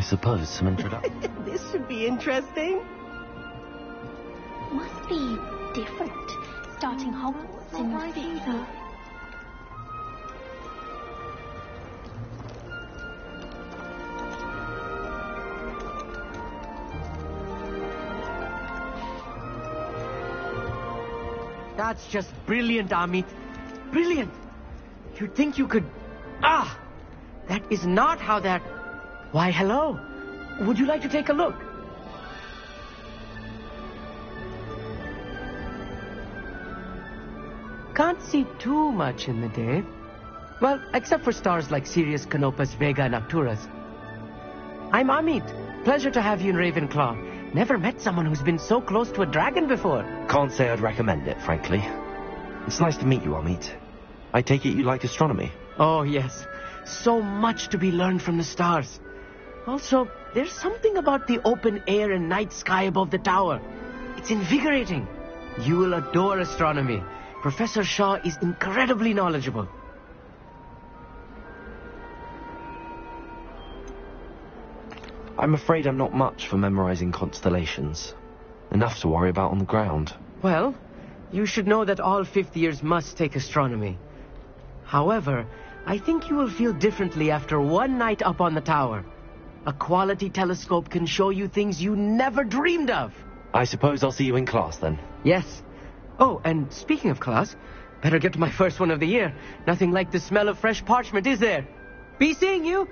I suppose some introduction. This should be interesting. Must be different, starting Hogwarts in your city. That's just brilliant, Amit. Brilliant. You'd think you could... that is not how that... Why, hello. Would you like to take a look? Can't see too much in the day. Well, except for stars like Sirius, Canopus, Vega, and Arcturus. I'm Amit. Pleasure to have you in Ravenclaw. Never met someone who's been so close to a dragon before. Can't say I'd recommend it, frankly. It's nice to meet you, Amit. I take it you like astronomy? Oh, yes. So much to be learned from the stars. Also, there's something about the open air and night sky above the tower. It's invigorating. You will adore astronomy. Professor Shaw is incredibly knowledgeable. I'm afraid I'm not much for memorizing constellations. Enough to worry about on the ground. Well, you should know that all fifth years must take astronomy. However, I think you will feel differently after one night up on the tower. A quality telescope can show you things you never dreamed of. I suppose I'll see you in class then. Yes. Oh, and speaking of class, better get to my first one of the year. Nothing like the smell of fresh parchment, is there? Be seeing you.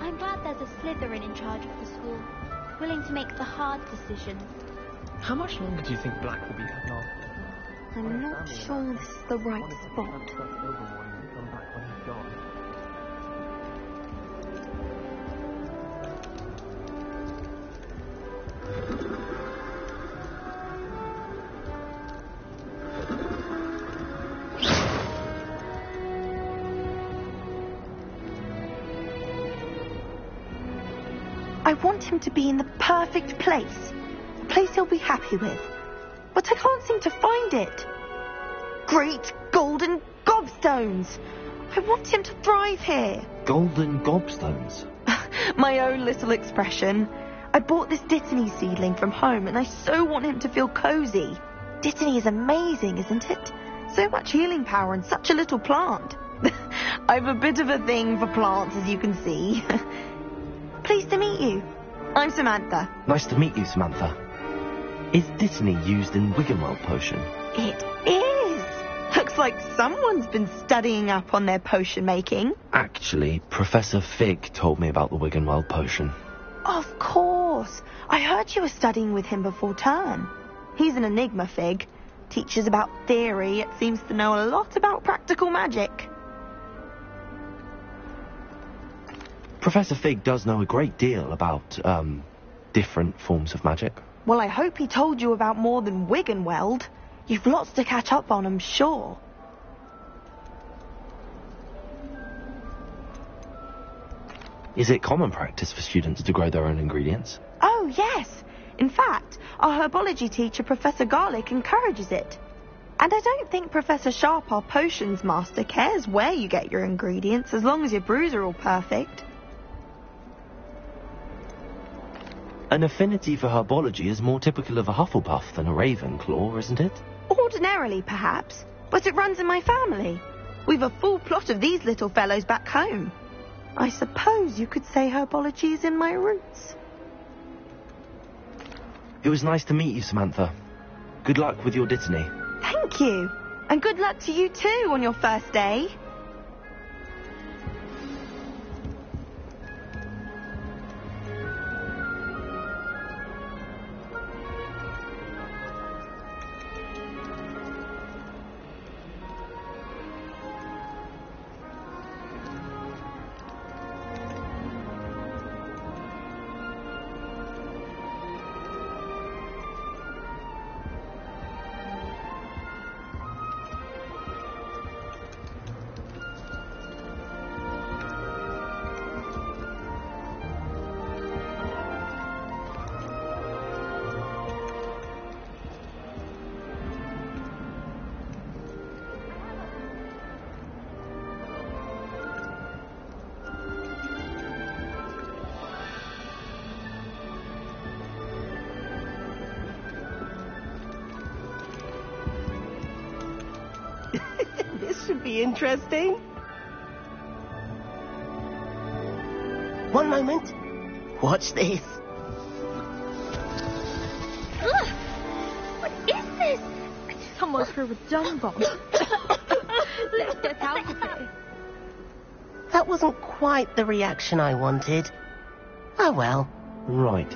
I'm glad there's a Slytherin in charge of the school, willing to make the hard decisions. How much longer do you think Black will be here now? I'm not sure this is the right spot. I want him to be in the perfect place. A place he'll be happy with. But I can't seem to find it. Great golden gobstones! I want him to thrive here. Golden gobstones? My own little expression. I bought this Dittany seedling from home and I so want him to feel cozy. Dittany is amazing, isn't it? So much healing power in such a little plant. I've a bit of a thing for plants, as you can see. Pleased to meet you. I'm Samantha. Nice to meet you, Samantha. Is Dittany used in Wiggenweld potion? It is. Looks like someone's been studying up on their potion making. Actually, Professor Fig told me about the Wiggenweld potion. Of course. I heard you were studying with him before term. He's an enigma, Fig. Teaches about theory, yet seems to know a lot about practical magic. Professor Fig does know a great deal about, different forms of magic. Well, I hope he told you about more than Wiggenweld. You've lots to catch up on, I'm sure. Is it common practice for students to grow their own ingredients? Oh, yes. In fact, our herbology teacher, Professor Garlick, encourages it. And I don't think Professor Sharp, our potions master, cares where you get your ingredients, as long as your brews are all perfect. An affinity for herbology is more typical of a Hufflepuff than a Ravenclaw, isn't it? Ordinarily, perhaps, but it runs in my family. We've a full plot of these little fellows back home. I suppose you could say herbology is in my roots. It was nice to meet you, Samantha. Good luck with your Dittany. Thank you. And good luck to you too on your first day. should be interesting. One moment. Watch this. Ugh! What is this? Someone threw a dung bomb. Let's get out of here. That wasn't quite the reaction I wanted. Oh well. Right.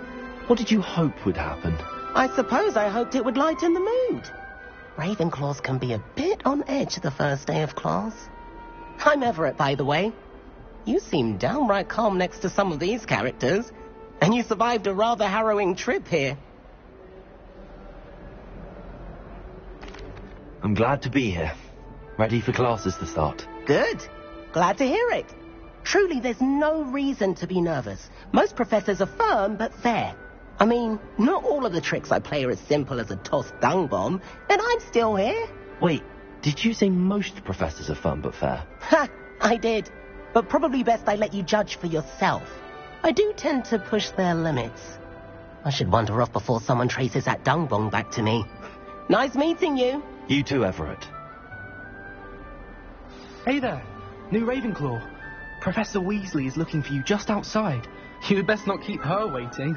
What did you hope would happen? I suppose I hoped it would lighten the mood. Ravenclaws can be a bit on edge the first day of class. I'm Everett, by the way. You seem downright calm next to some of these characters, and you survived a rather harrowing trip here. I'm glad to be here. Ready for classes to start. Good. Glad to hear it. Truly, there's no reason to be nervous. Most professors are firm but fair. I mean, not all of the tricks I play are as simple as a tossed dung bomb, and I'm still here. Wait, did you say most professors are fun but fair? Ha! I did. But probably best I let you judge for yourself. I do tend to push their limits. I should wander off before someone traces that dung bomb back to me. Nice meeting you. You too, Everett. Hey there, new Ravenclaw. Professor Weasley is looking for you just outside. You'd best not keep her waiting.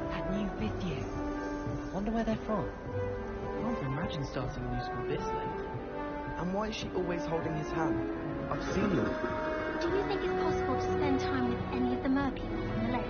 That new fifth year. Wonder where they're from. Can't imagine starting a new school this late. And why is she always holding his hand? I've seen them. Do you think it's possible to spend time with any of the merpeople from the lake?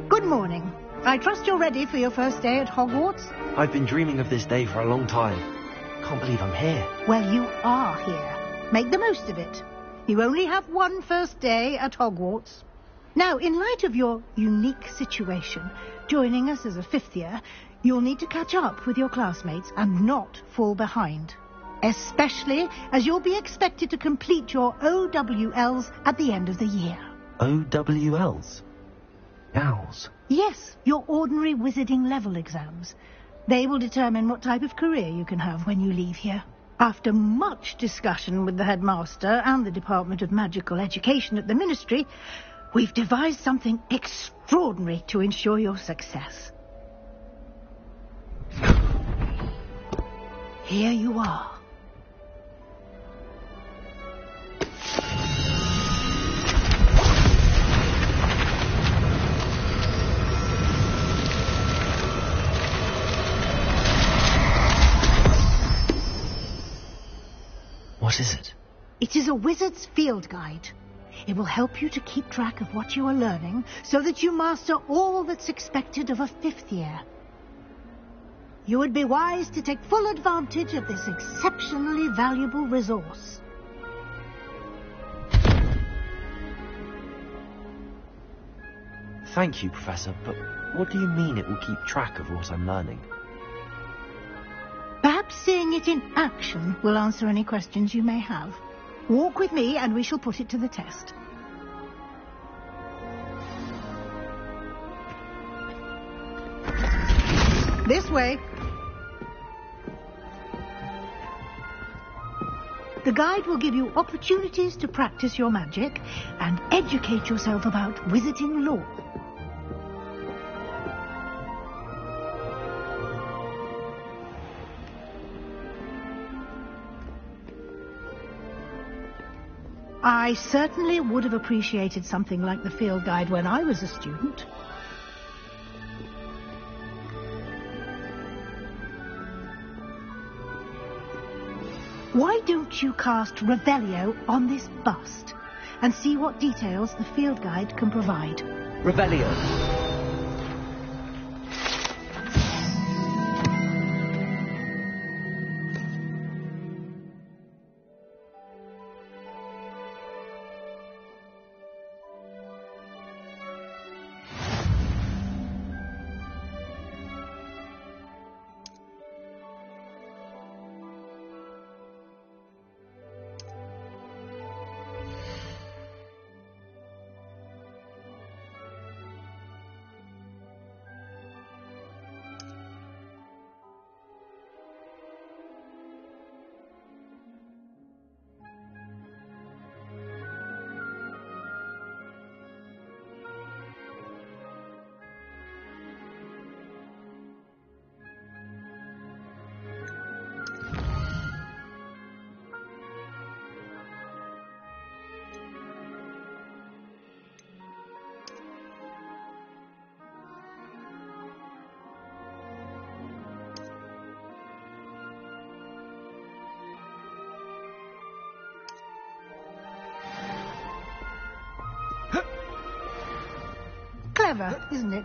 Good morning. I trust you're ready for your first day at Hogwarts? I've been dreaming of this day for a long time. Can't believe I'm here. Well, you are here. Make the most of it. You only have one first day at Hogwarts. Now, in light of your unique situation, joining us as a fifth year, you'll need to catch up with your classmates and not fall behind. Especially as you'll be expected to complete your OWLs at the end of the year. OWLs? Owls? Yes, your ordinary wizarding level exams. They will determine what type of career you can have when you leave here. After much discussion with the headmaster and the Department of Magical Education at the Ministry, we've devised something extraordinary to ensure your success. Here you are. What is it? It is a wizard's field guide. It will help you to keep track of what you are learning so that you master all that's expected of a fifth year. You would be wise to take full advantage of this exceptionally valuable resource. Thank you, Professor, but what do you mean it will keep track of what I'm learning? Perhaps seeing it in action will answer any questions you may have. Walk with me and we shall put it to the test. This way. The guide will give you opportunities to practice your magic and educate yourself about wizarding lore. I certainly would have appreciated something like the field guide when I was a student. Why don't you cast Revelio on this bust and see what details the field guide can provide? Revelio. Clever, isn't it?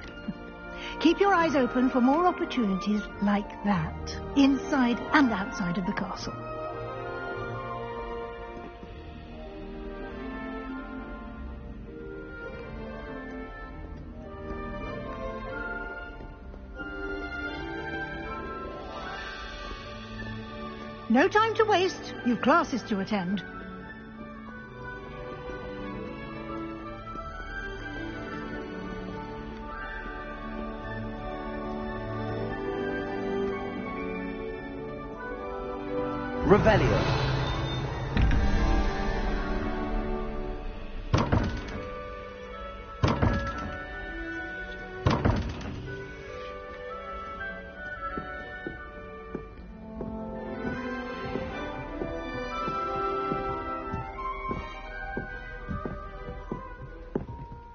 Keep your eyes open for more opportunities like that, inside and outside of the castle. No time to waste. You've classes to attend. Revelio.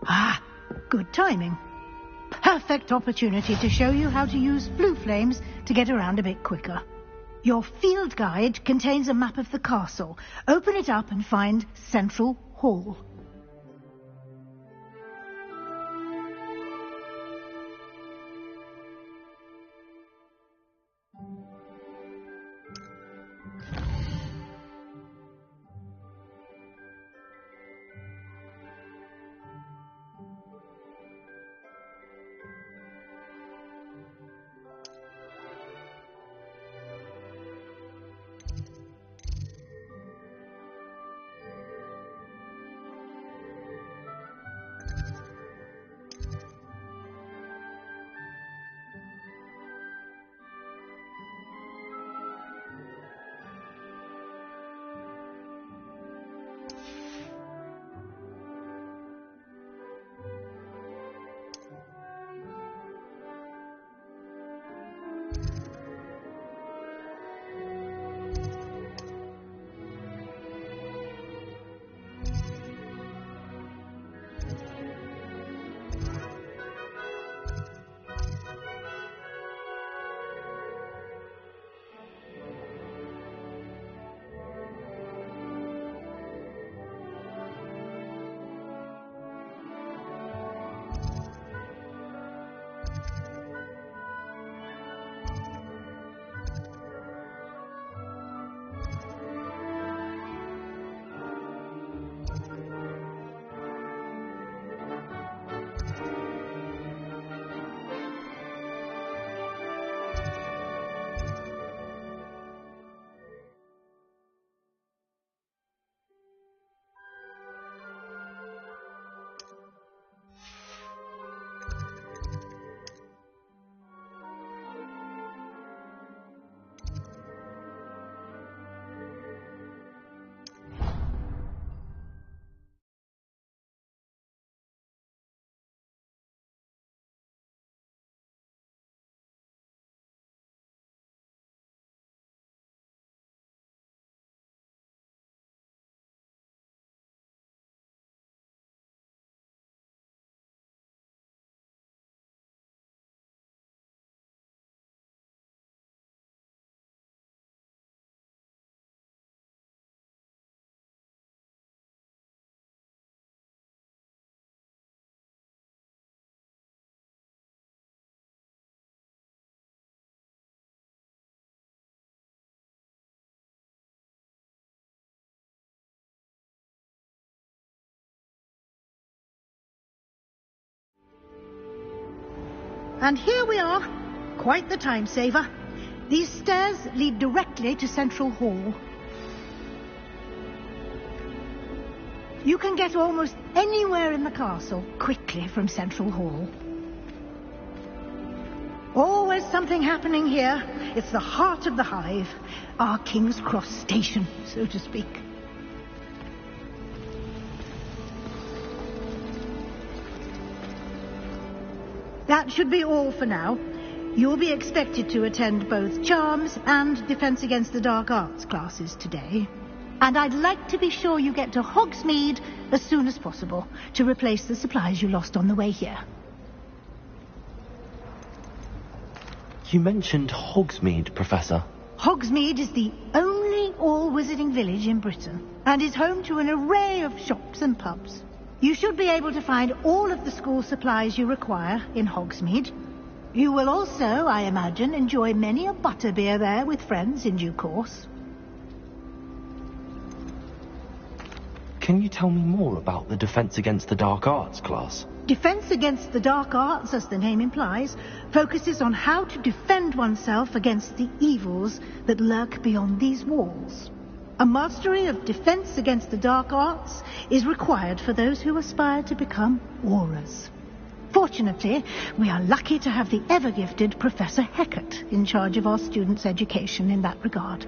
Ah, good timing. Perfect opportunity to show you how to use blue flames to get around a bit quicker. Your field guide contains a map of the castle. Open it up and find Central Hall. And here we are. Quite the time saver. These stairs lead directly to Central Hall. You can get almost anywhere in the castle quickly from Central Hall. Always something happening here. It's the heart of the hive. Our King's Cross station, so to speak. That should be all for now. You'll be expected to attend both Charms and Defense Against the Dark Arts classes today. And I'd like to be sure you get to Hogsmeade as soon as possible to replace the supplies you lost on the way here. You mentioned Hogsmeade, Professor. Hogsmeade is the only all-wizarding village in Britain and is home to an array of shops and pubs. You should be able to find all of the school supplies you require in Hogsmeade. You will also, I imagine, enjoy many a butterbeer there with friends in due course. Can you tell me more about the Defense Against the Dark Arts class? Defense Against the Dark Arts, as the name implies, focuses on how to defend oneself against the evils that lurk beyond these walls. A mastery of Defense Against the Dark Arts is required for those who aspire to become Aurors. Fortunately, we are lucky to have the ever-gifted Professor Hecat in charge of our students' education in that regard.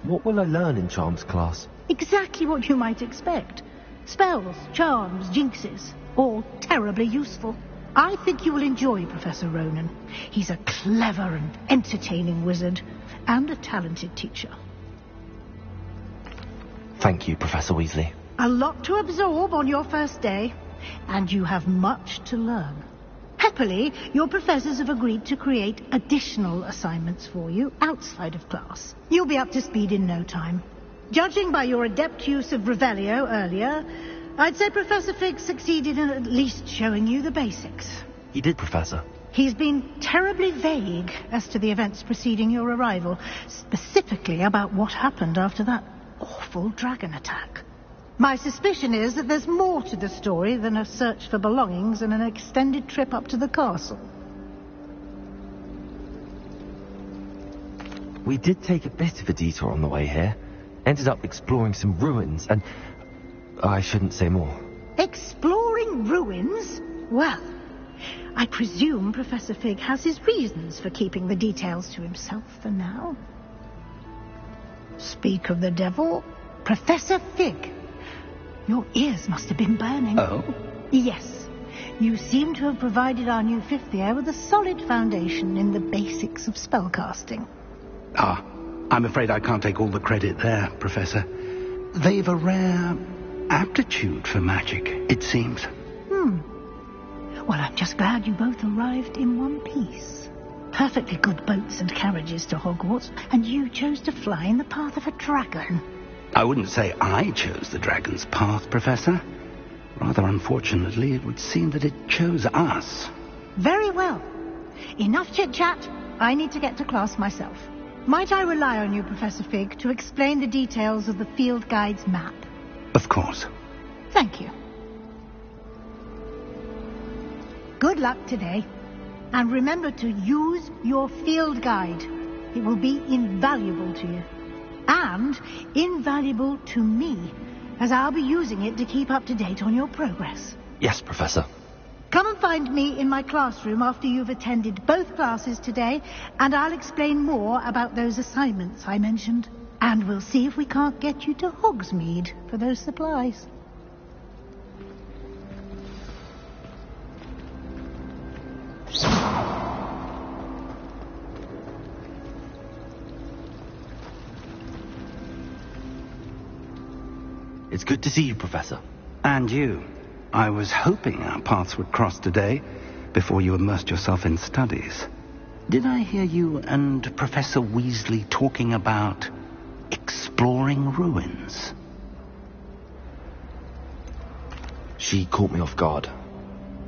What will I learn in Charms class? Exactly what you might expect. Spells, charms, jinxes, all terribly useful. I think you will enjoy Professor Ronan. He's a clever and entertaining wizard, and a talented teacher. Thank you, Professor Weasley. A lot to absorb on your first day, and you have much to learn. Happily, your professors have agreed to create additional assignments for you outside of class. You'll be up to speed in no time. Judging by your adept use of Revelio earlier, I'd say Professor Fig succeeded in at least showing you the basics. He did, Professor. He's been terribly vague as to the events preceding your arrival, specifically about what happened after that awful dragon attack. My suspicion is that there's more to the story than a search for belongings and an extended trip up to the castle. We did take a bit of a detour on the way here. Ended up exploring some ruins and... I shouldn't say more. Exploring ruins? Well, I presume Professor Fig has his reasons for keeping the details to himself for now. Speak of the devil, Professor Fig. Your ears must have been burning. Oh? Yes. You seem to have provided our new fifth year with a solid foundation in the basics of spellcasting. Ah, I'm afraid I can't take all the credit there, Professor. They've a rare aptitude for magic, it seems. Well, I'm just glad you both arrived in one piece. Perfectly good boats and carriages to Hogwarts, and you chose to fly in the path of a dragon. I wouldn't say I chose the dragon's path, Professor. Rather unfortunately, it would seem that it chose us. Very well. Enough chit-chat. I need to get to class myself. Might I rely on you, Professor Fig, to explain the details of the field guide's map? Of course. Thank you. Good luck today. And remember to use your field guide. It will be invaluable to you. And invaluable to me, as I'll be using it to keep up to date on your progress. Yes, Professor. Come and find me in my classroom after you've attended both classes today, and I'll explain more about those assignments I mentioned. And we'll see if we can't get you to Hogsmeade for those supplies. It's good to see you, Professor. And you. I was hoping our paths would cross today, before you immersed yourself in studies. Did I hear you and Professor Weasley talking about exploring ruins? She caught me off guard.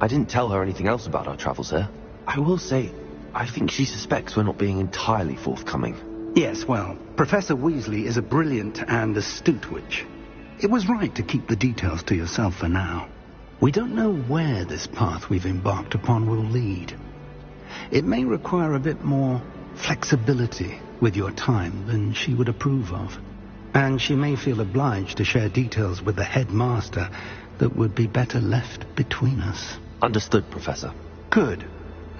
I didn't tell her anything else about our travels here. I will say, I think she suspects we're not being entirely forthcoming. Yes, well, Professor Weasley is a brilliant and astute witch. It was right to keep the details to yourself for now. We don't know where this path we've embarked upon will lead. It may require a bit more flexibility with your time than she would approve of. And she may feel obliged to share details with the headmaster that would be better left between us. Understood, Professor. Good.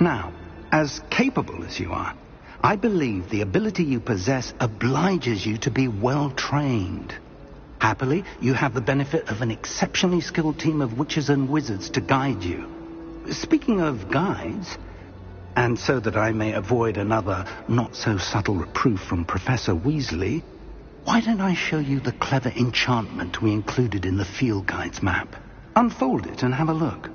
Now, as capable as you are, I believe the ability you possess obliges you to be well trained. Happily, you have the benefit of an exceptionally skilled team of witches and wizards to guide you. Speaking of guides, and so that I may avoid another not-so-subtle reproof from Professor Weasley, why don't I show you the clever enchantment we included in the field guide's map? Unfold it and have a look.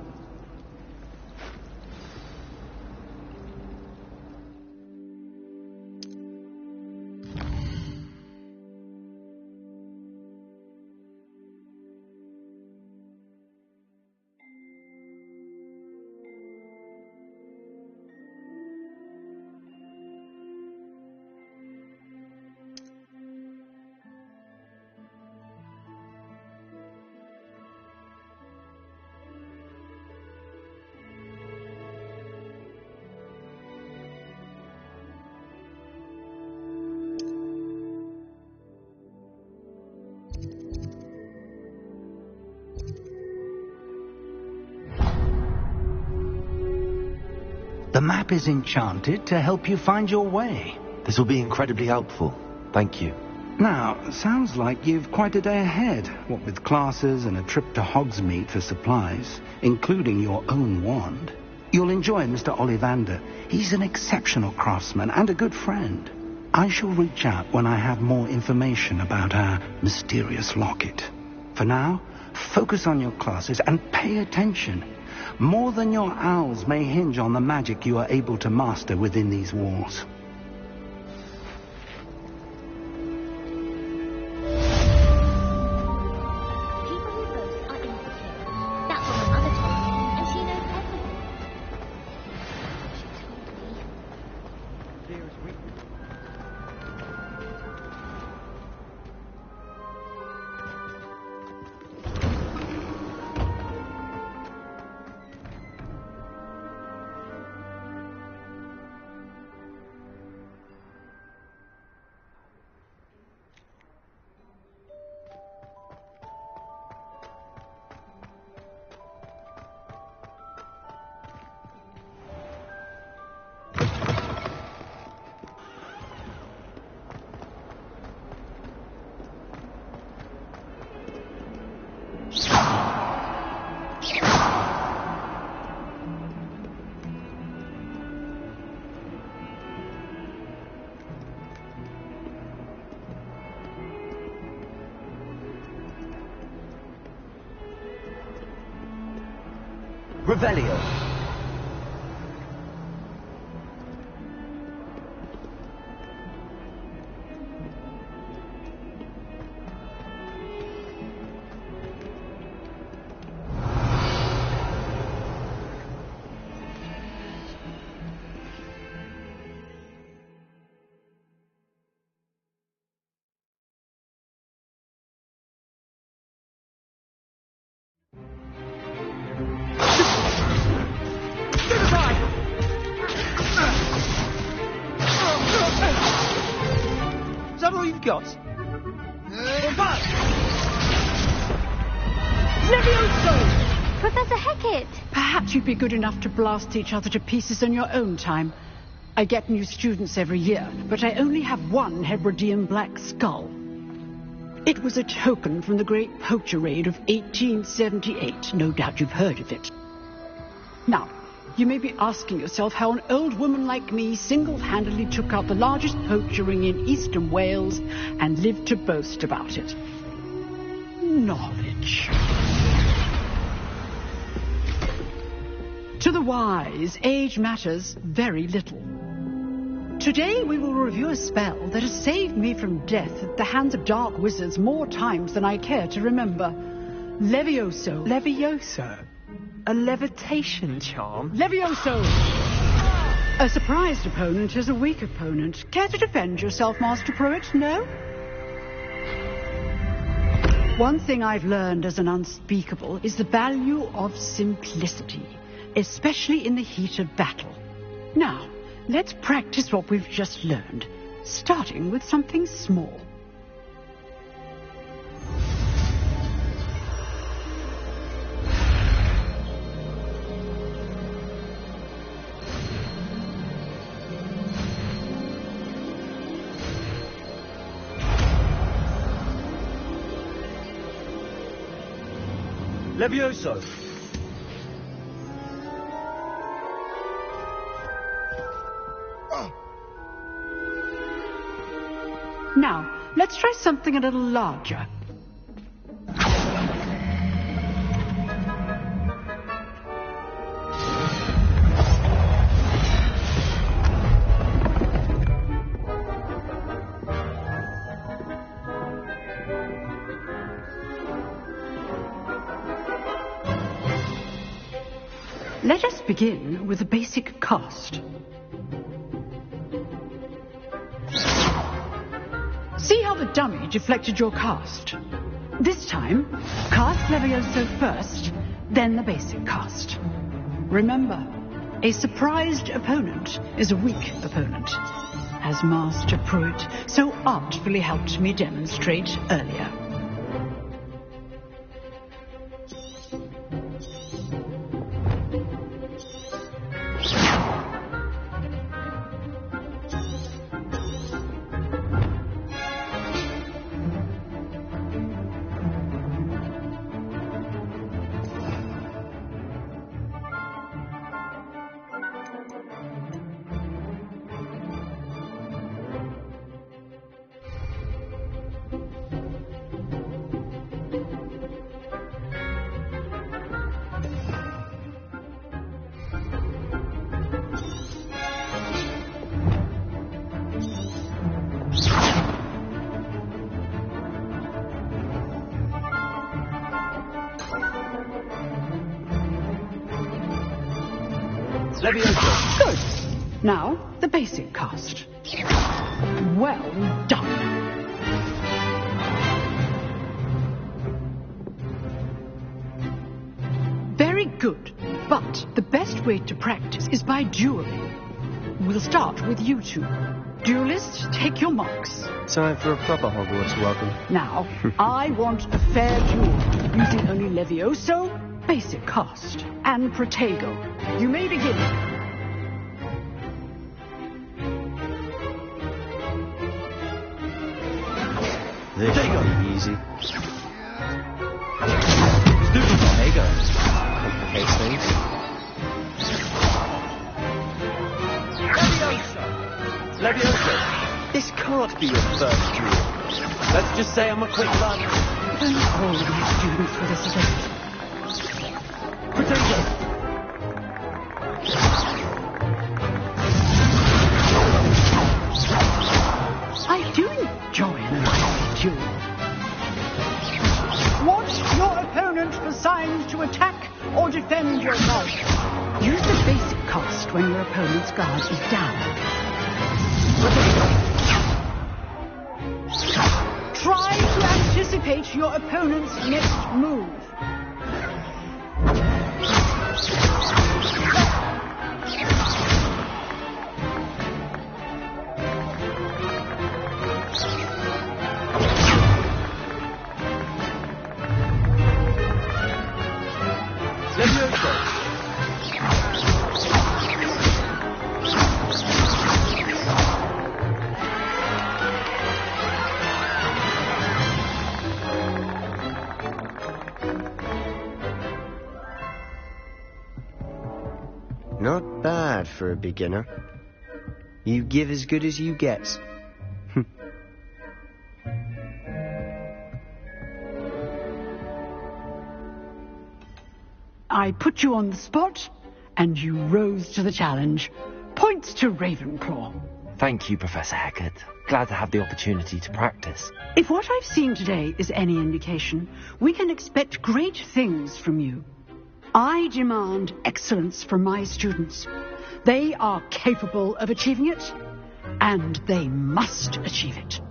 The map is enchanted to help you find your way. This will be incredibly helpful. Thank you. Now, sounds like you've quite a day ahead, what with classes and a trip to Hogsmeade for supplies, including your own wand. You'll enjoy Mr. Ollivander. He's an exceptional craftsman and a good friend. I shall reach out when I have more information about our mysterious locket. For now, focus on your classes and pay attention. More than your owls may hinge on the magic you are able to master within these walls. Revelio. Is that all you've got? Levioso! Professor Hecat! Perhaps you'd be good enough to blast each other to pieces in your own time. I get new students every year, but I only have one Hebridean black skull. It was a token from the Great Poacher Raid of 1878. No doubt you've heard of it. Now, you may be asking yourself how an old woman like me single-handedly took out the largest poacher ring in eastern Wales and lived to boast about it. Knowledge. To the wise, age matters very little. Today we will review a spell that has saved me from death at the hands of dark wizards more times than I care to remember. Levioso. Levioso? A levitation charm? Levioso! A surprised opponent is a weak opponent. Care to defend yourself, Master Pruitt? No? One thing I've learned as an unspeakable is the value of simplicity, especially in the heat of battle. Now, let's practice what we've just learned, starting with something small. Levioso. Now, let's try something a little larger. Let us begin with a basic cast. See how the dummy deflected your cast? This time, cast Levioso first, then the basic cast. Remember, a surprised opponent is a weak opponent, as Master Pruitt so artfully helped me demonstrate earlier. Levioso. Good. Now, the basic cast. Well done. Very good. But the best way to practice is by dueling. We'll start with you two. Duelists, take your marks. Time for a proper Hogwarts welcome. Now, I want a fair duel, using only Levioso, basic cast, and Protego. You may begin. This should be easy. Protego. Complicates things. Levioso. This can't be your first duel. Let's just say I'm a quick learner. Don't all of these students for this event. Protego. I do enjoy an lively duel. Watch your opponent for signs to attack or defend yourself. Use the basic cast when your opponent's guard is down. Try to anticipate your opponent's next move. Not bad for a beginner. You give as good as you get. I put you on the spot, and you rose to the challenge. Points to Ravenclaw. Thank you, Professor Hecat. Glad to have the opportunity to practice. If what I've seen today is any indication, we can expect great things from you. I demand excellence from my students. They are capable of achieving it, and they must achieve it.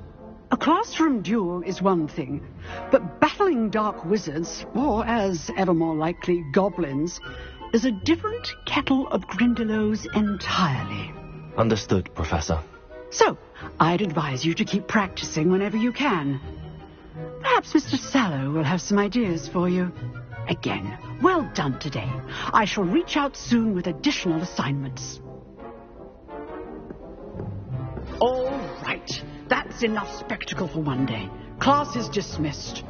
A classroom duel is one thing, but battling dark wizards, or as ever more likely, goblins, is a different kettle of Grindylows entirely. Understood, Professor. So, I'd advise you to keep practicing whenever you can. Perhaps Mr. Sallow will have some ideas for you. Again, well done today. I shall reach out soon with additional assignments. All right. That's enough spectacle for one day. Class is dismissed.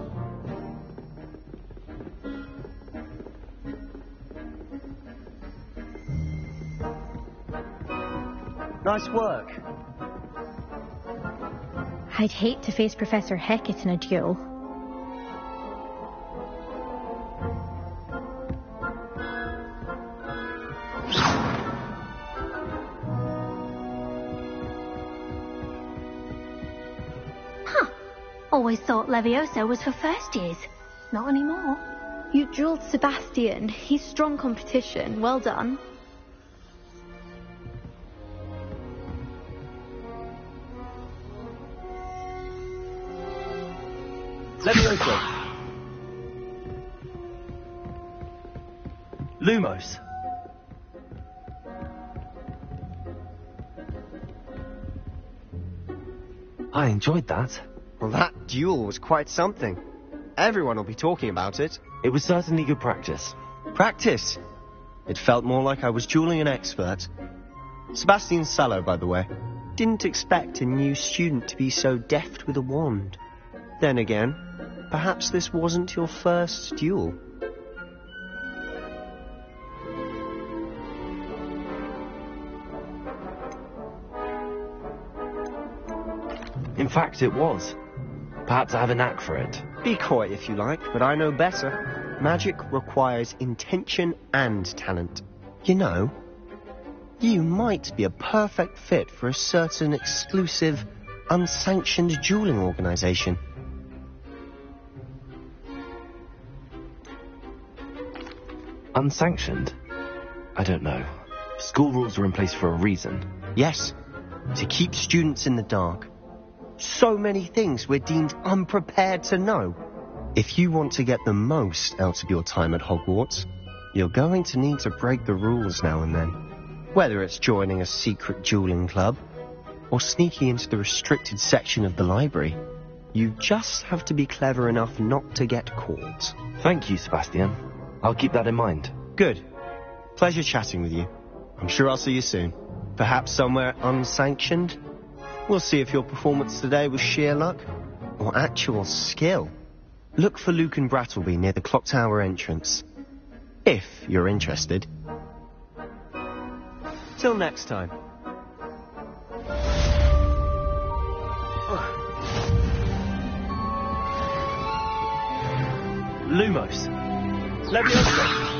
Nice work. I'd hate to face Professor Hecat in a duel. Always thought Levioso was for first years. Not anymore. You dueled Sebastian. He's strong competition. Well done. Levioso. Lumos. I enjoyed that. Well, that duel was quite something. Everyone will be talking about it. It was certainly good practice. Practice? It felt more like I was dueling an expert. Sebastian Sallow, by the way. Didn't expect a new student to be so deft with a wand. Then again, perhaps this wasn't your first duel. In fact, it was. Perhaps I have a knack for it. Be coy if you like, but I know better. Magic requires intention and talent. You know, you might be a perfect fit for a certain exclusive, unsanctioned dueling organization. Unsanctioned? I don't know. School rules are in place for a reason. Yes, to keep students in the dark. So many things we're deemed unprepared to know. If you want to get the most out of your time at Hogwarts, you're going to need to break the rules now and then. Whether it's joining a secret dueling club, or sneaking into the restricted section of the library, you just have to be clever enough not to get caught. Thank you, Sebastian. I'll keep that in mind. Good. Pleasure chatting with you. I'm sure I'll see you soon. Perhaps somewhere unsanctioned? We'll see if your performance today was sheer luck or actual skill. Look for Luke and Brattleby near the clock tower entrance. If you're interested. Till next time. Lumos. Leviosa.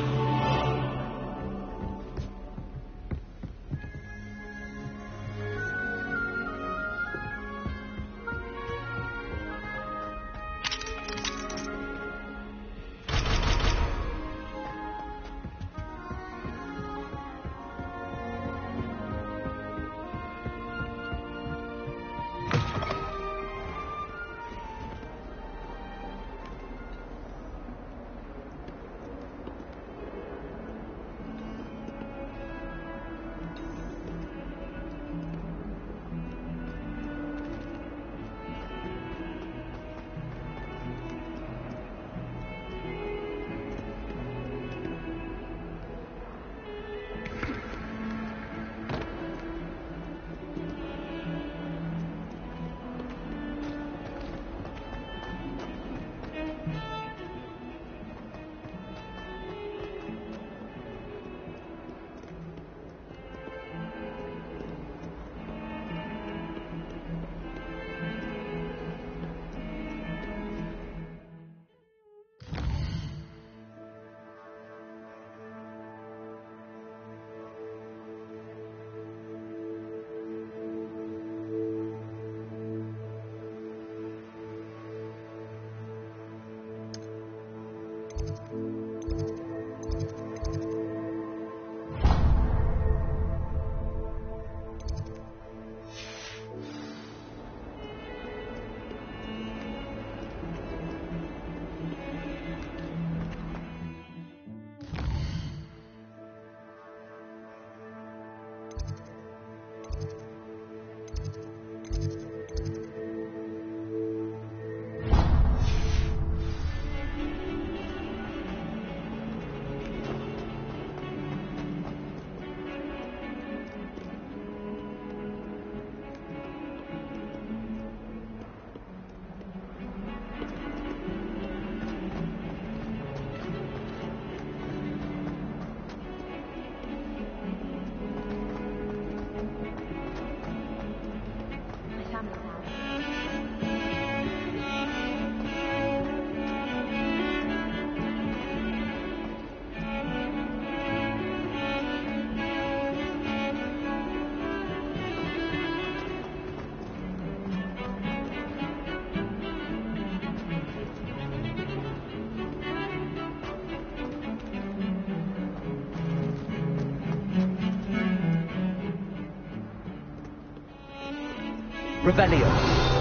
Revelio.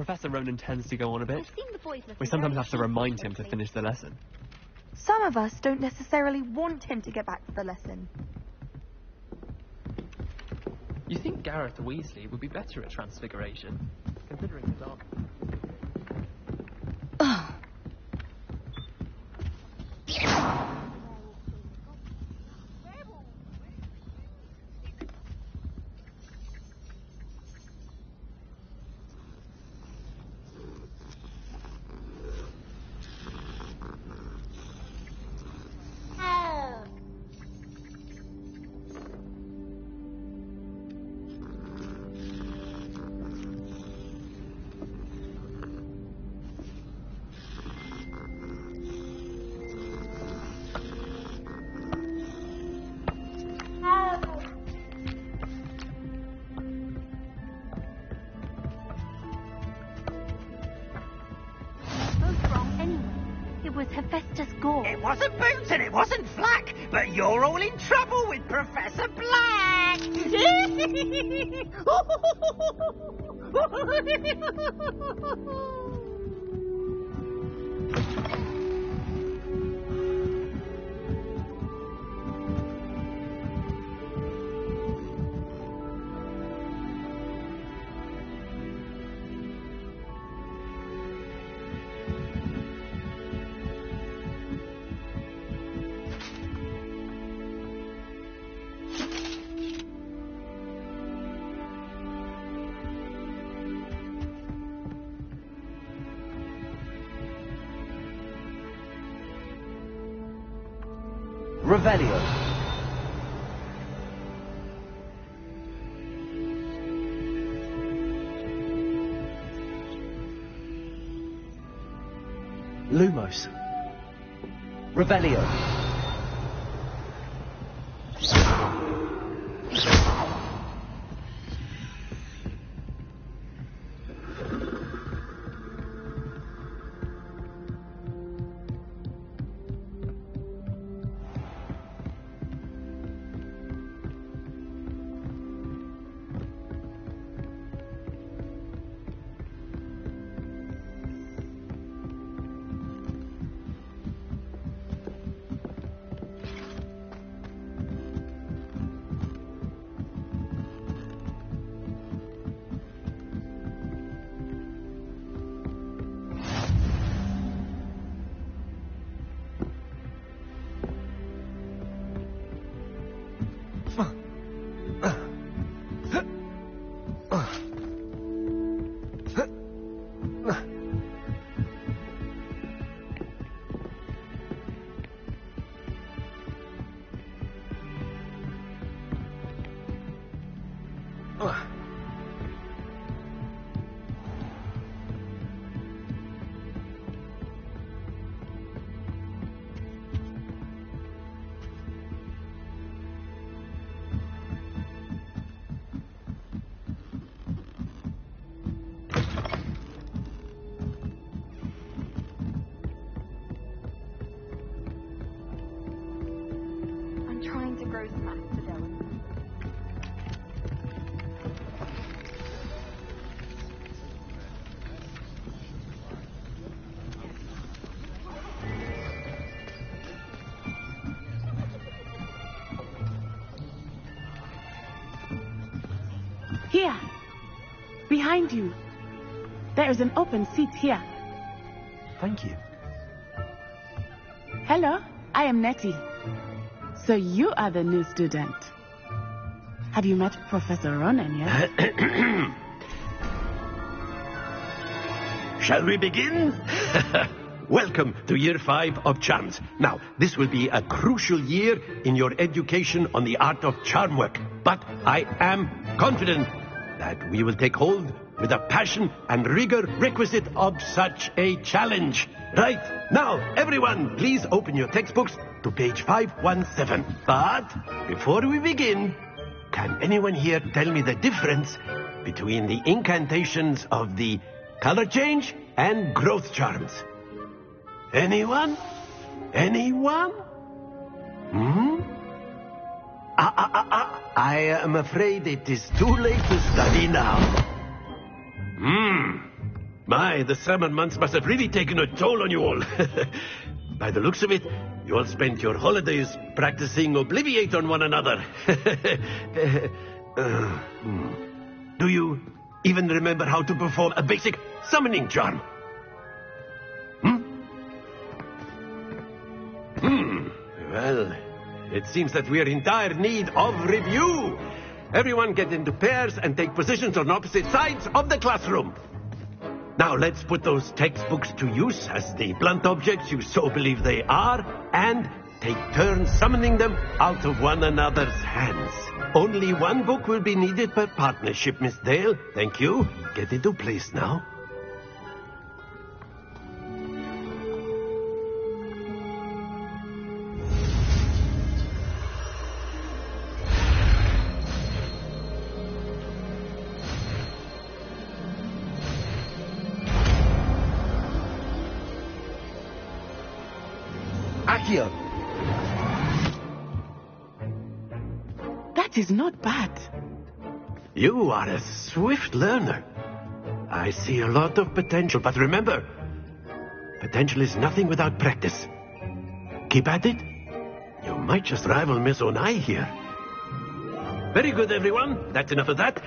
Professor Ronan tends to go on a bit. I've seen the boys We sometimes have to remind him to finish the lesson. Some of us don't necessarily want him to get back to the lesson. You think Gareth Weasley would be better at transfiguration, considering his arm? It wasn't boots and it wasn't flack, but you're all in trouble with Professor Black! Revelio. Lumos. Revelio. Here, behind you. There is an open seat here. Thank you. Hello, I am Nettie. So you are the new student. Have you met Professor Ronan yet? Shall we begin? Welcome to Year 5 of Charms. Now, this will be a crucial year in your education on the art of charm work. But I am confident that we will take hold with the passion and rigor requisite of such a challenge. Right, now, everyone, please open your textbooks to page 517. But before we begin, can anyone here tell me the difference between the incantations of the color change and growth charms? Anyone? Anyone? I am afraid it is too late to study now. My, the summer months must have really taken a toll on you all. By the looks of it, you all spent your holidays practicing Obliviate on one another. Do you even remember how to perform a basic summoning charm? Well, it seems that we are in dire need of review. Everyone get into pairs and take positions on opposite sides of the classroom. Now let's put those textbooks to use as the blunt objects you so believe they are, and take turns summoning them out of one another's hands. Only one book will be needed per partnership, Miss Dale. Thank you. Get into place now. Accio! That is not bad. You are a swift learner. I see a lot of potential, but remember, potential is nothing without practice. Keep at it. You might just rival Miss Onai here. Very good, everyone. That's enough of that.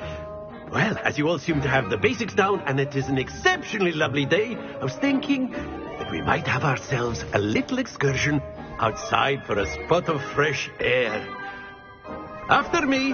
Well, as you all seem to have the basics down, and it is an exceptionally lovely day, I was thinking that we might have ourselves a little excursion outside for a spot of fresh air. After me.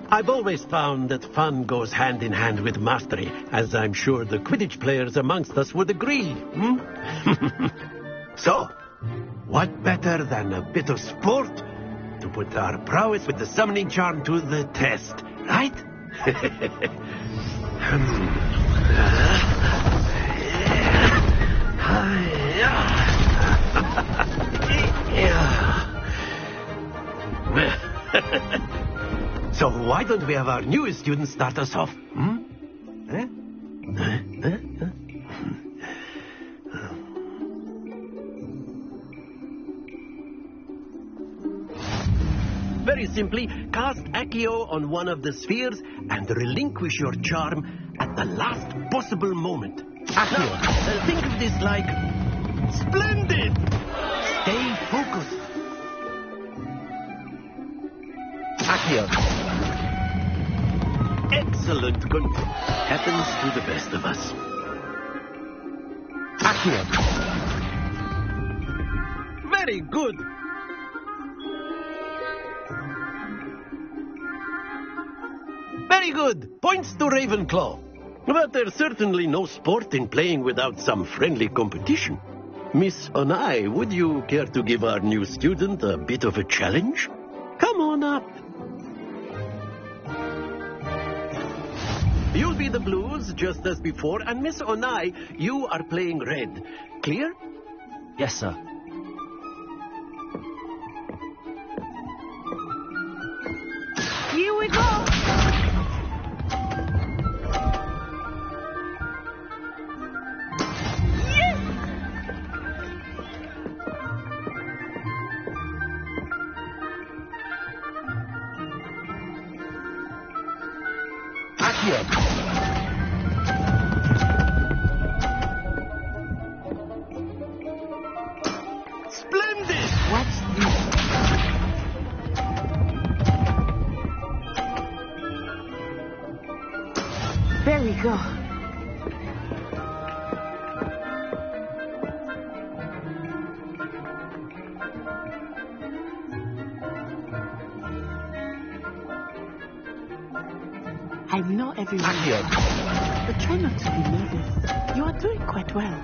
I've always found that fun goes hand in hand with mastery, as I'm sure the Quidditch players amongst us would agree. So, what better than a bit of sport to put our prowess with the summoning charm to the test, right? So why don't we have our newest student start us off? Very simply, cast Accio on one of the spheres and relinquish your charm at the last possible moment. Accio, think of this like splendid! Stay focused. Accio. Excellent control. Happens to the best of us. Accio. Very good. Very good. Points to Ravenclaw. But there's certainly no sport in playing without some friendly competition. Miss Onai, would you care to give our new student a bit of a challenge? Come on up. You'll be the blues, just as before, and Miss Onai, you are playing red. Clear? Yes, sir. Here we go! Splendid! What's this? Very good. I know everyone, but try not to be nervous. You are doing quite well.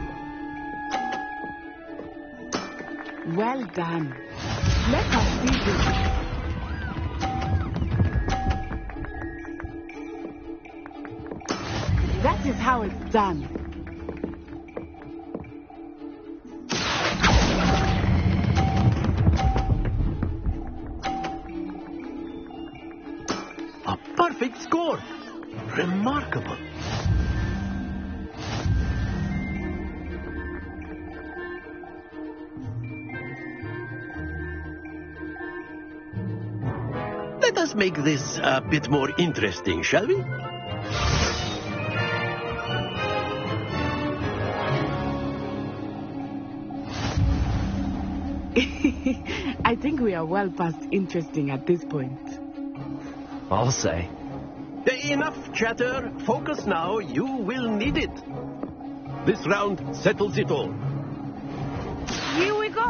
Well done. Let us see this. That is how it's done. A perfect score. Remarkable. Let us make this a bit more interesting, shall we? I think we are well past interesting at this point. I'll say. Enough chatter. Focus now. You will need it. This round settles it all. Here we go.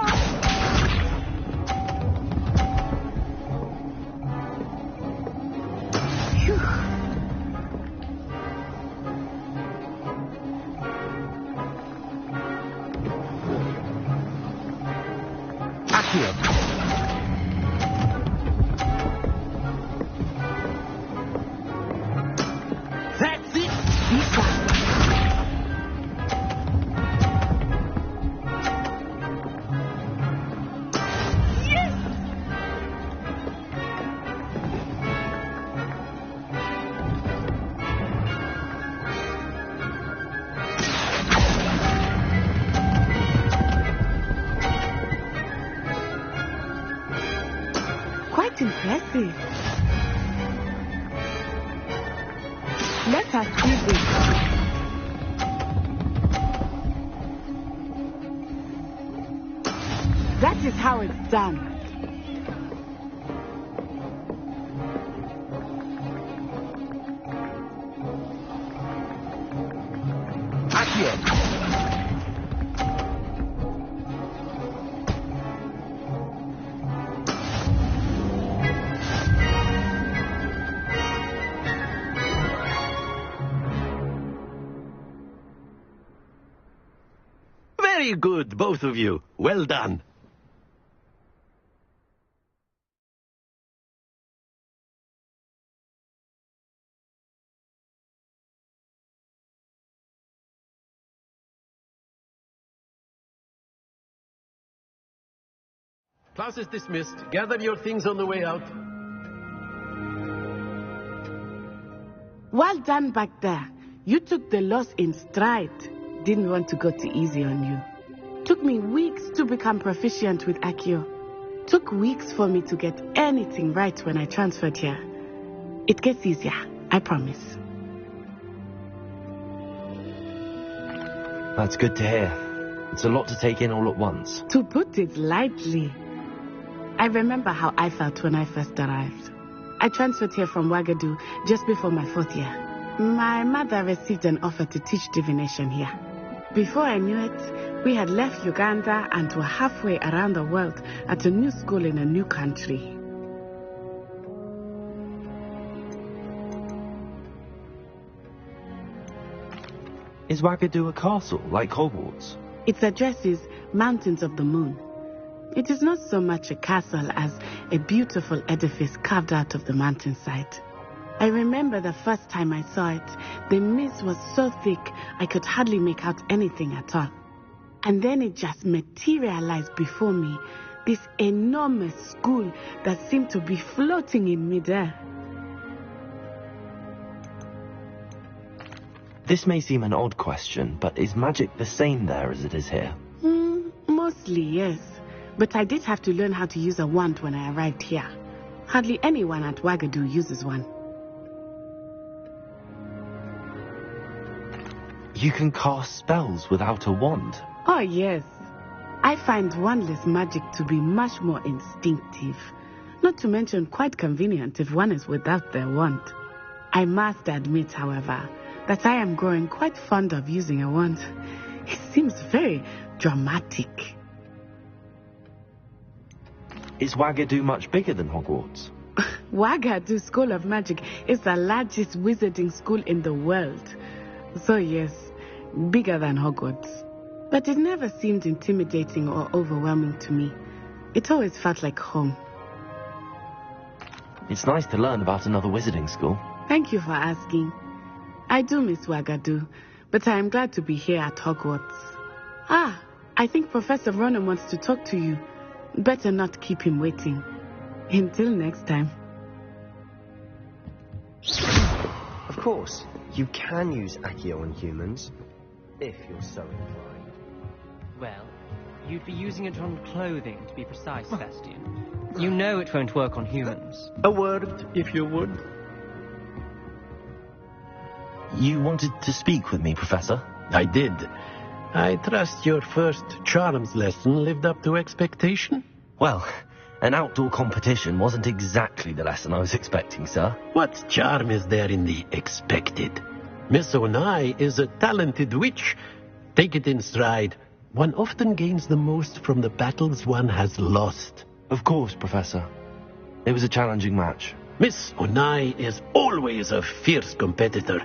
That's it. Quite impressive. Let us see this. That is how it's done. Very good, both of you. Well done. Class is dismissed. Gather your things on the way out. Well done back there. You took the loss in stride. Didn't want to go too easy on you. Took me weeks to become proficient with Accio. Took weeks for me to get anything right when I transferred here. It gets easier, I promise. That's good to hear. It's a lot to take in all at once. To put it lightly. I remember how I felt when I first arrived. I transferred here from Ouagadougou just before my 4th year. My mother received an offer to teach divination here. Before I knew it, we had left Uganda and were halfway around the world at a new school in a new country. Is Ouagadougou a castle, like Hogwarts? Its address is Mountains of the Moon. It is not so much a castle as a beautiful edifice carved out of the mountainside. I remember the first time I saw it, the mist was so thick I could hardly make out anything at all. And then it just materialized before me, this enormous school that seemed to be floating in midair. This may seem an odd question, but is magic the same there as it is here? Mostly, yes. But I did have to learn how to use a wand when I arrived here. Hardly anyone at Ouagadougou uses one. You can cast spells without a wand? Oh, yes. I find wandless magic to be much more instinctive. Not to mention quite convenient if one is without their wand. I must admit, however, that I am growing quite fond of using a wand. It seems very dramatic. Is Ouagadougou much bigger than Hogwarts? Ouagadougou School of Magic is the largest wizarding school in the world. So yes, bigger than Hogwarts. But it never seemed intimidating or overwhelming to me. It always felt like home. It's nice to learn about another wizarding school. Thank you for asking. I do miss Ouagadougou, but I am glad to be here at Hogwarts. I think Professor Ronan wants to talk to you. Better not keep him waiting. Until next time. Of course, you can use Accio on humans, if you're so inclined. Well, you'd be using it on clothing, to be precise, Sebastian. You know it won't work on humans. A word, if you would. You wanted to speak with me, Professor? I did. I trust your first charms lesson lived up to expectation? Well, an outdoor competition wasn't exactly the lesson I was expecting, sir. What charm is there in the expected? Miss Onai is a talented witch. Take it in stride. One often gains the most from the battles one has lost. Of course, Professor. It was a challenging match. Miss Onai is always a fierce competitor,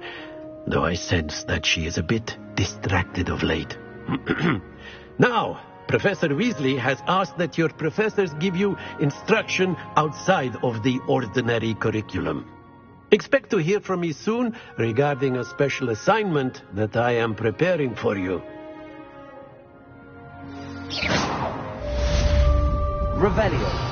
though I sense that she is a bit distracted of late. Now, Professor Weasley has asked that your professors give you instruction outside of the ordinary curriculum. Expect to hear from me soon regarding a special assignment that I am preparing for you. Revelio.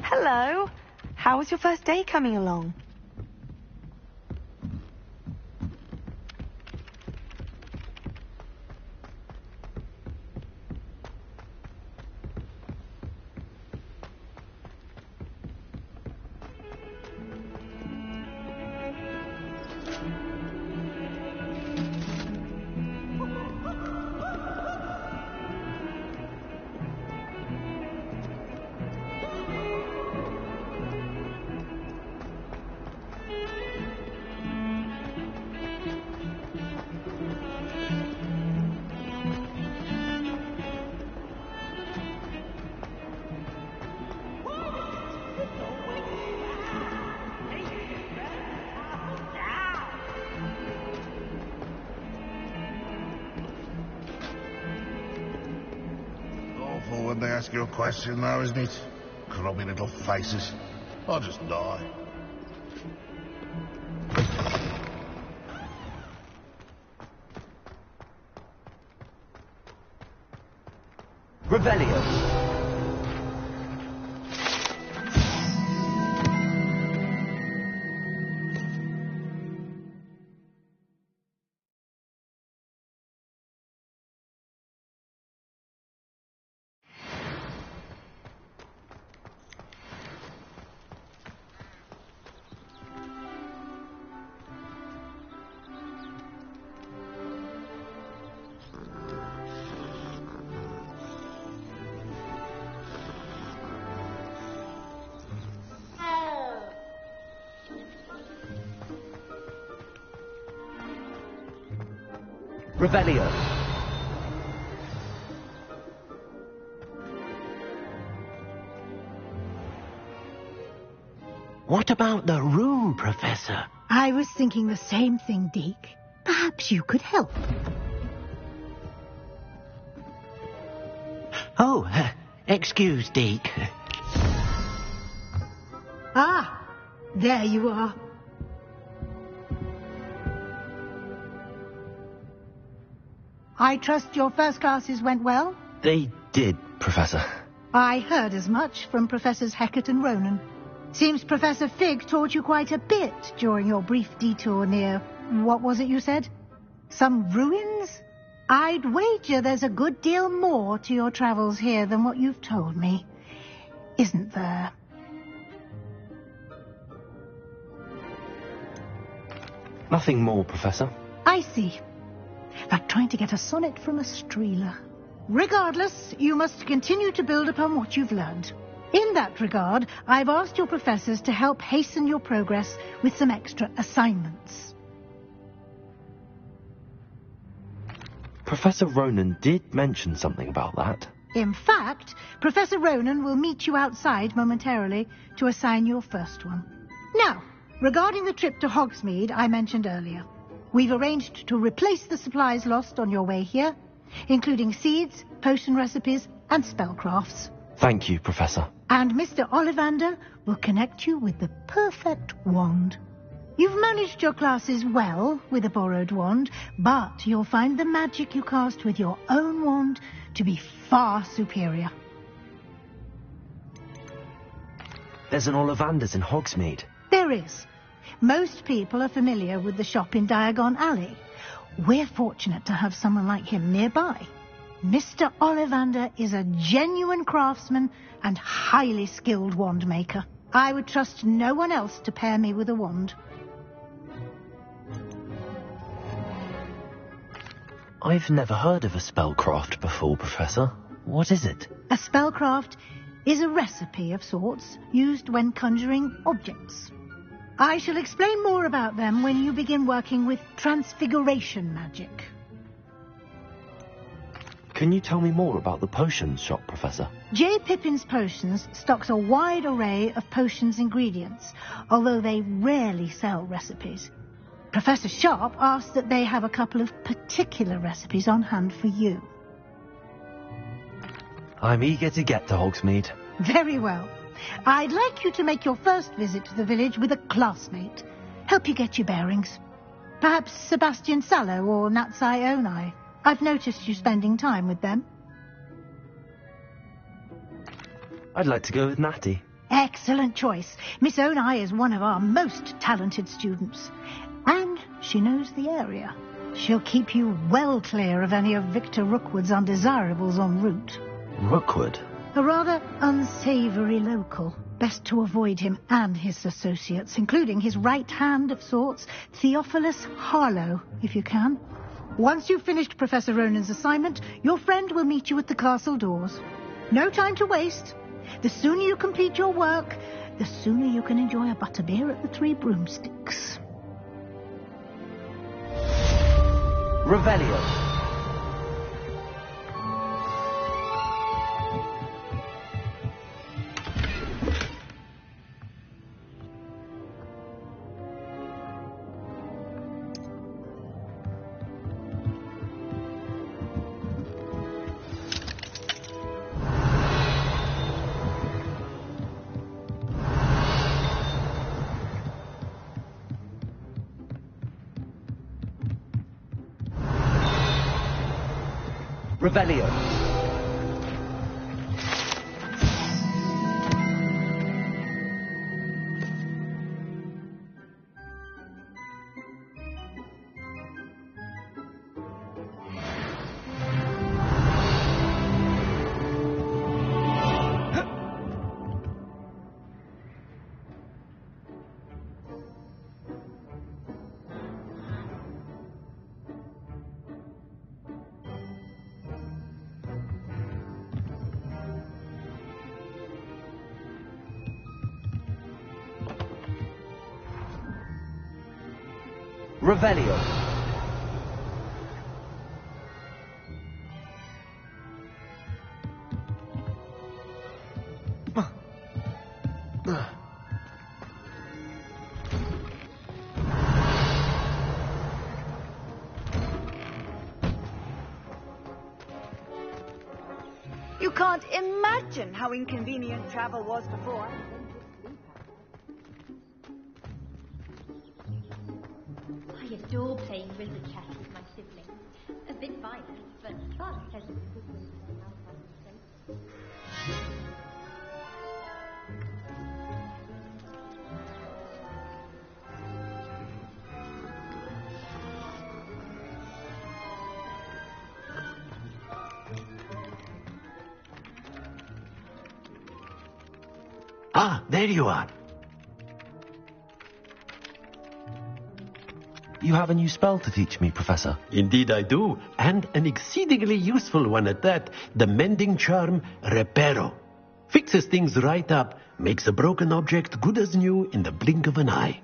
Hello. How was your first day coming along? Awful when they ask you a question now, isn't it? Grubby little faces. I'll just die. Revelio. Revelio. What about the room, Professor? I was thinking the same thing, Deke. Perhaps you could help. Oh, excuse, Deke. Ah, there you are. I trust your first classes went well? They did, Professor. I heard as much from Professors Hecat and Ronan. Seems Professor Fig taught you quite a bit during your brief detour near... what was it you said? Some ruins? I'd wager there's a good deal more to your travels here than what you've told me. Isn't there? Nothing more, Professor. I see. Like trying to get a sonnet from a streeler. Regardless, you must continue to build upon what you've learned. In that regard, I've asked your professors to help hasten your progress with some extra assignments. Professor Ronan did mention something about that. In fact, Professor Ronan will meet you outside momentarily to assign your first one. Now, regarding the trip to Hogsmeade I mentioned earlier, we've arranged to replace the supplies lost on your way here, including seeds, potion recipes, and spellcrafts. Thank you, Professor. And Mr. Ollivander will connect you with the perfect wand. You've managed your classes well with a borrowed wand, but you'll find the magic you cast with your own wand to be far superior. There's an Ollivander's in Hogsmeade. There is. Most people are familiar with the shop in Diagon Alley. We're fortunate to have someone like him nearby. Mr. Ollivander is a genuine craftsman and highly skilled wand maker. I would trust no one else to pair me with a wand. I've never heard of a spellcraft before, Professor. What is it? A spellcraft is a recipe of sorts used when conjuring objects. I shall explain more about them when you begin working with transfiguration magic. Can you tell me more about the potions shop, Professor? J. Pippin's Potions stocks a wide array of potions ingredients, although they rarely sell recipes. Professor Sharp asked that they have a couple of particular recipes on hand for you. I'm eager to get to Hogsmeade. Very well. I'd like you to make your first visit to the village with a classmate. Help you get your bearings. Perhaps Sebastian Sallow or Natsai Onai. I've noticed you spending time with them. I'd like to go with Natty. Excellent choice. Miss Onai is one of our most talented students. And she knows the area. She'll keep you well clear of any of Victor Rookwood's undesirables en route. Rookwood? A rather unsavoury local. Best to avoid him and his associates, including his right hand of sorts, Theophilus Harlow, if you can. Once you've finished Professor Ronan's assignment, your friend will meet you at the castle doors. No time to waste. The sooner you complete your work, the sooner you can enjoy a butterbeer at the Three Broomsticks. Revelio. Revelio. Revelio. You can't imagine how inconvenient travel was before. I adore playing riddle chess with my siblings. A bit violent, but fun. Ah, there you are. You have a new spell to teach me, Professor. Indeed I do, and an exceedingly useful one at that. The mending charm, Reparo. Fixes things right up, makes a broken object good as new in the blink of an eye.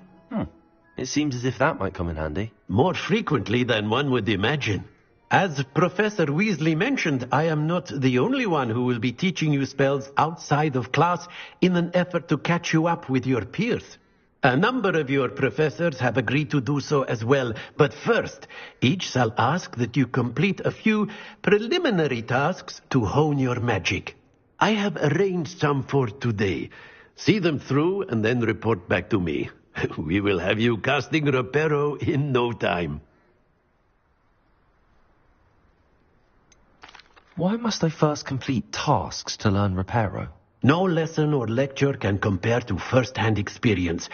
It seems as if that might come in handy. More frequently than one would imagine. As Professor Weasley mentioned, I am not the only one who will be teaching you spells outside of class in an effort to catch you up with your peers. A number of your professors have agreed to do so as well, but first, each shall ask that you complete a few preliminary tasks to hone your magic. I have arranged some for today. See them through and then report back to me. We will have you casting Reparo in no time. Why must I first complete tasks to learn Reparo? No lesson or lecture can compare to first-hand experience,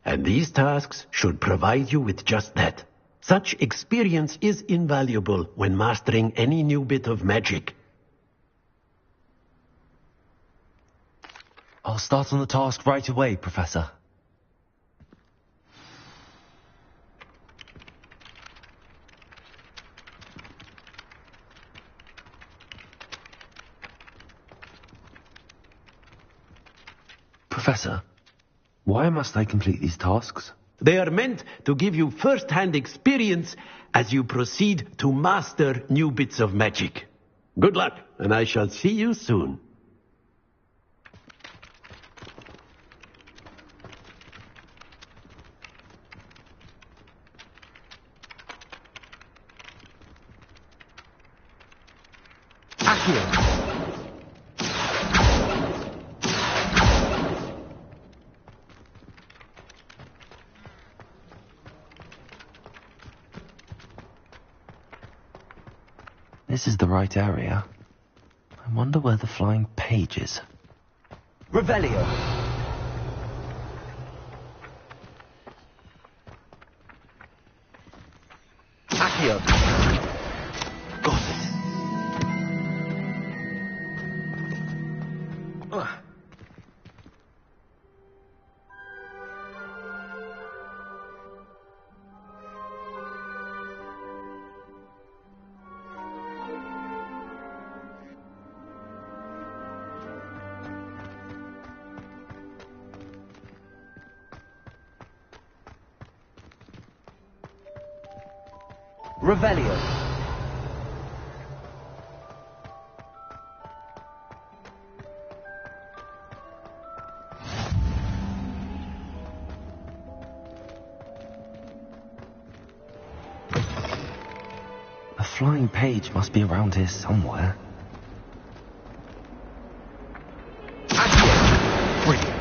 and these tasks should provide you with just that. Such experience is invaluable when mastering any new bit of magic. I'll start on the task right away, Professor. Professor, why must I complete these tasks? They are meant to give you first-hand experience as you proceed to master new bits of magic. Good luck, and I shall see you soon. This is the right area. I wonder where the flying page is. Revelio. Accio. Got it. Revelio. A flying page must be around here somewhere. Brilliant.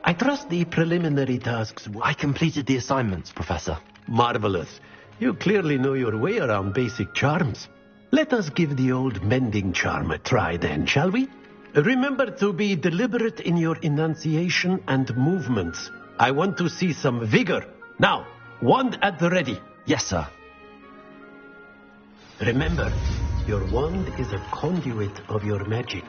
I trust the preliminary tasks. I completed the assignments, Professor. Marvelous. You clearly know your way around basic charms. Let us give the old mending charm a try then, shall we? Remember to be deliberate in your enunciation and movements. I want to see some vigor. Now, wand at the ready. Yes, sir. Remember, your wand is a conduit of your magic.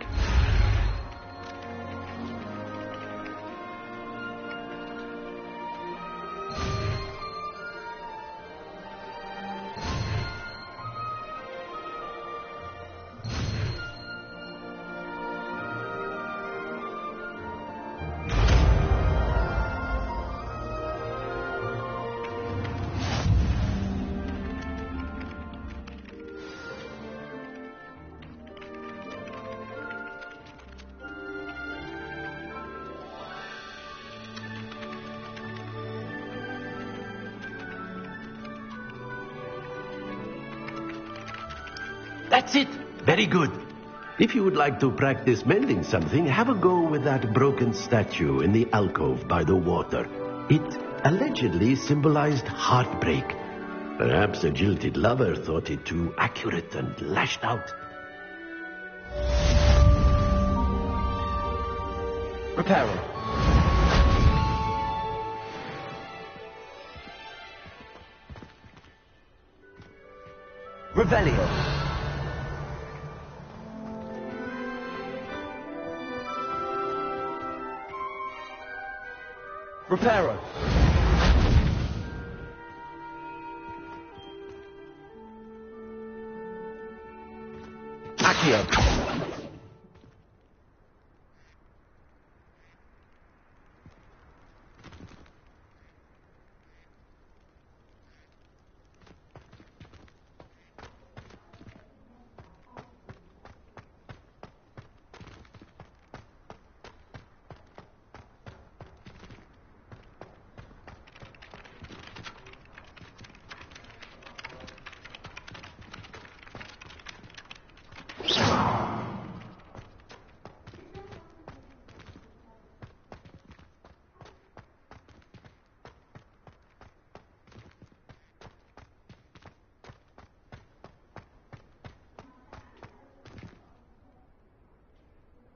That's it. Very good. If you would like to practice mending something, have a go with that broken statue in the alcove by the water. It allegedly symbolized heartbreak. Perhaps a jilted lover thought it too accurate and lashed out. Reparo. Revelio. Reparo. Accio.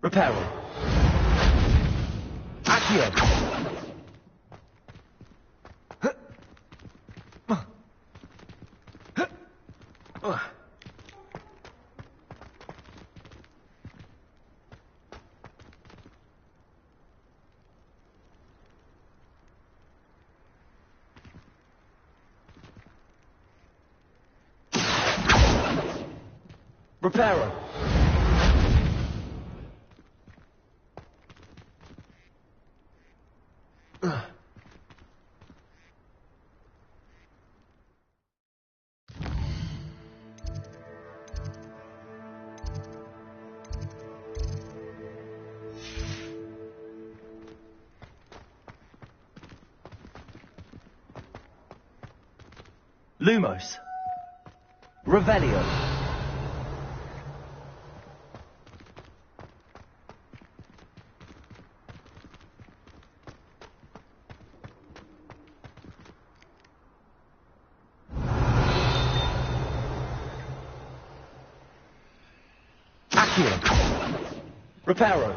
Reparo. Accio. Reparo. Lumos. Revelio. Accio. Reparo.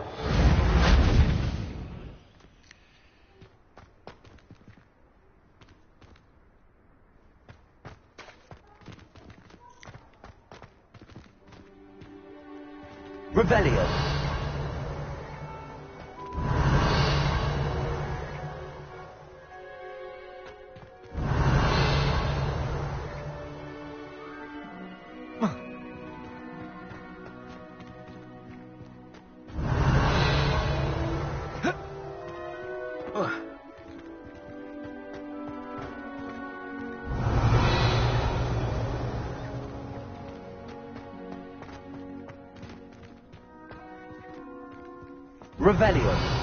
Revelio. Revelio.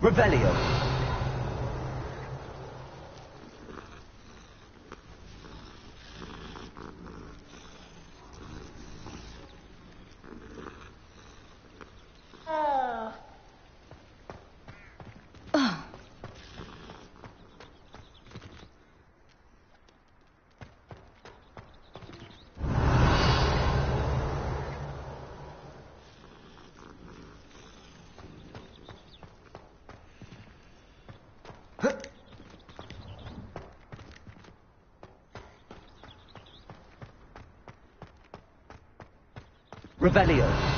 Revelio. Revelio.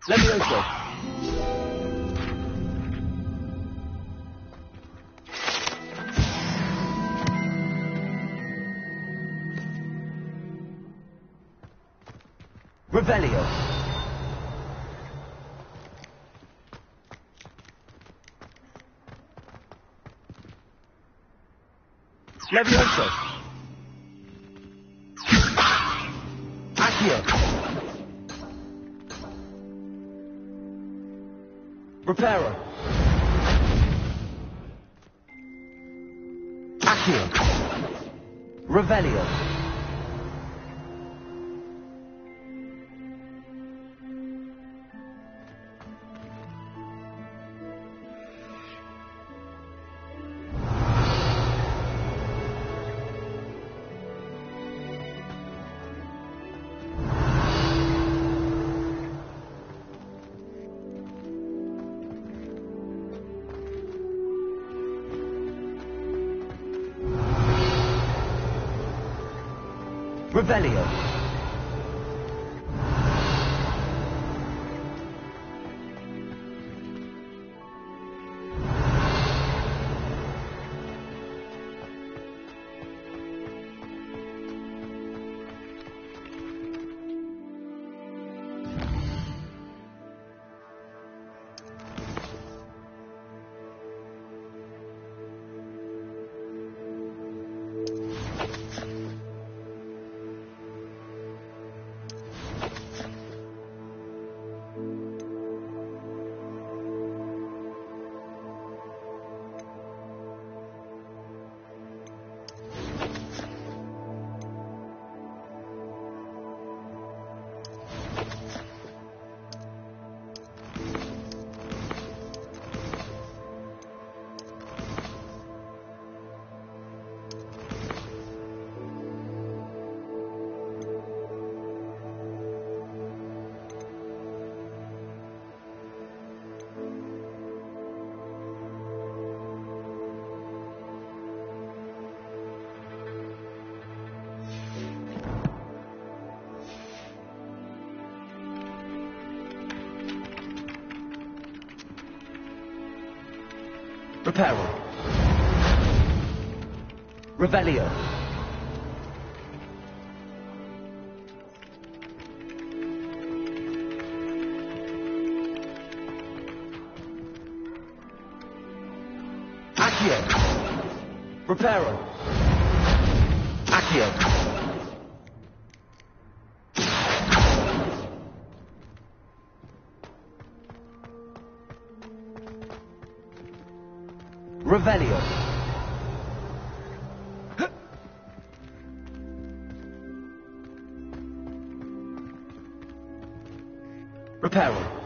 Levioso! Revelio! Levioso! Accio! Reparo! Accio! Revelio! Revelio! Reparo! Revelio! Accio! Reparo! Accio! Revelio! Reparo!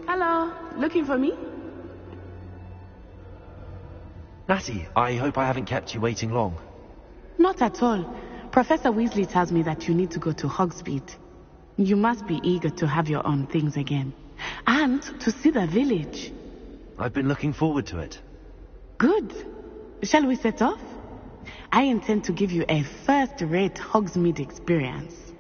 Hello, looking for me? Natty, I hope I haven't kept you waiting long. Not at all. Professor Weasley tells me that you need to go to Hogsmeade. You must be eager to have your own things again. And to see the village. I've been looking forward to it. Good. Shall we set off? I intend to give you a first-rate Hogsmeade experience.